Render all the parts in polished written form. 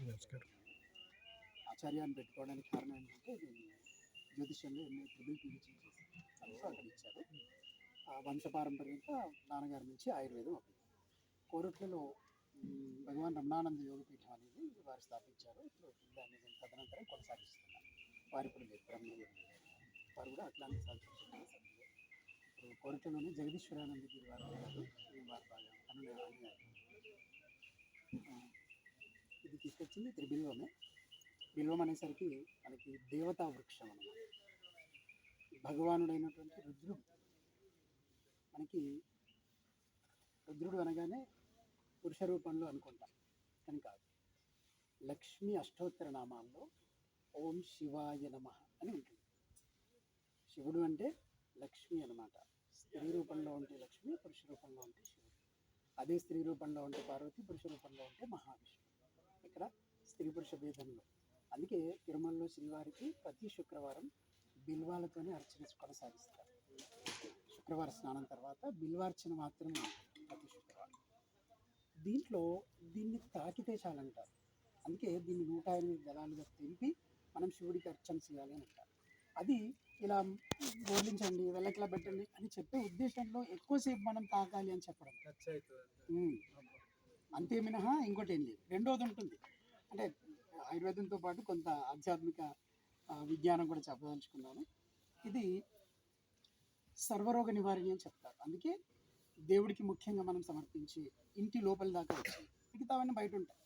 నమస్కారం. ఆచార్యాన్ని పెట్టుకోవడానికి కారణం ఏంటంటే నేను జ్యోతిష్యంలో ఎంఏ ట్రిపుల్ పీహెచ్డీ చేశాను. అందులో అక్కడ ఇచ్చారు. ఆ వంశపారంపర్యంగా నాన్నగారి నుంచి ఆయుర్వేదం అప్పుడు కోరుట్లలో భగవాన్ రమణానంద యోగపీఠం అనేది వారు స్థాపించారు. ఇప్పుడు దాన్ని నేను తదనంతరం కొనసాగిస్తున్నాను. వారు ఇప్పుడు లేదు, బ్రహ్మయ్య వారు కూడా అట్లాంటి సాధించారు. ఇప్పుడు కోరుట్లలోనే జగదీశ్వరానంద గిరి వారు ఉన్నారు. వారు బాగా అనుయాయులు. ఇది తీసుకొచ్చింది త్రిబిల్వమే. బిల్వం అనేసరికి మనకి దేవతా వృక్షం అన్నమాట. భగవానుడైనటువంటి రుద్రుడు. మనకి రుద్రుడు అనగానే పురుష రూపంలో అనుకుంటాం, కానీ కాదు. లక్ష్మి అష్టోత్తర నామాల్లో ఓం శివాయ నమః అని ఉంటుంది. శివుడు అంటే లక్ష్మి అన్నమాట. స్త్రీ రూపంలో ఉంటే లక్ష్మి, పురుష రూపంలో ఉంటే శివుడు. అదే స్త్రీ రూపంలో ఉంటే పార్వతి, పురుష రూపంలో ఉంటే మహావిష్ణువు. ఇక్కడ స్త్రీ పురుష భేదంలో. అందుకే తిరుమలలో శ్రీవారికి ప్రతి శుక్రవారం బిల్వాలతోనే అర్చన కొనసాగిస్తారు. శుక్రవార స్నానం తర్వాత బిల్వార్చన మాత్రమే ఉంటుంది ప్రతి శుక్రవారం. దీన్ని తాకితే చాలంటారు. అందుకే దీన్ని 108 దళాలుగా తెంపి మనం శివుడికి అర్చన చేయాలి అని అంటారు. అది ఇలా బోర్లించండి, వెళ్ళకిలా పెట్టండి అని చెప్పే ఉద్దేశంలో ఎక్కువసేపు మనం తాకాలి అని చెప్పడం అంతే మినహా ఇంకోటి ఏం లేదు. రెండోది ఉంటుంది, అంటే ఆయుర్వేదంతో పాటు కొంత ఆధ్యాత్మిక విజ్ఞానం కూడా చెప్పదలుచుకున్నాను. ఇది సర్వరోగ నివారణ అని చెప్తారు. అందుకే దేవుడికి ముఖ్యంగా మనం సమర్పించి ఇంటి లోపల దాకా వచ్చి మిగతావన్నీ బయట ఉంటాయి.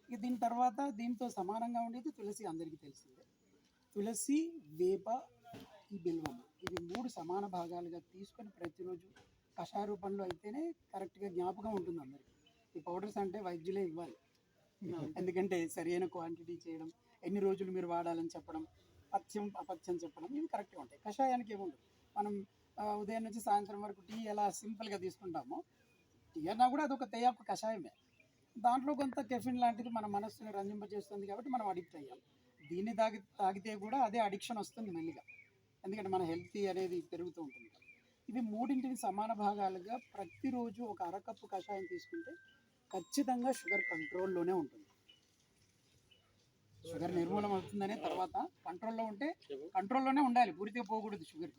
ఇక దీని తర్వాత దీంతో సమానంగా ఉండేది తులసి, అందరికీ తెలిసిందే. తులసి, వేప, ఈ బిల్వం, ఇవి 3 సమాన భాగాలుగా తీసుకొని ప్రతిరోజు కషాయ రూపంలో అయితేనే కరెక్ట్గా జ్ఞాపకం ఉంటుంది అందరికీ. ఈ పౌడర్స్ అంటే వైద్యులే ఇవ్వాలి, ఎందుకంటే సరైన క్వాంటిటీ చేయడం, ఎన్ని రోజులు మీరు వాడాలని చెప్పడం, పథ్యం అపథ్యం చెప్పడం, ఇవి కరెక్ట్గా ఉంటాయి. కషాయానికి ఏముండదు. మనం ఉదయం నుంచి సాయంత్రం వరకు టీ ఎలా సింపుల్గా తీసుకుంటామో, టీ అన్నా కూడా అదొక తేయాకు కషాయమే. దాంట్లో కొంత కెఫిన్ లాంటిది మన మనస్సుని రంజింపజేస్తుంది కాబట్టి మనం అడిక్ట్ అయ్యాం. దీన్ని తాగితే కూడా అదే అడిక్షన్ వస్తుంది మెల్లిగా, ఎందుకంటే మన హెల్తీ అనేది పెరుగుతూ ఉంటుంది. ఇవి మూడింటిని సమాన భాగాలుగా ప్రతిరోజు ఒక అరకప్పు కషాయం తీసుకుంటే ఖచ్చితంగా షుగర్ కంట్రోల్లోనే ఉంటుంది. షుగర్ నిర్మూలన అవుతుందనే తర్వాత కంట్రోల్లో ఉంటే కంట్రోల్లోనే ఉండాలి, పూర్తిగా పోకూడదు షుగర్.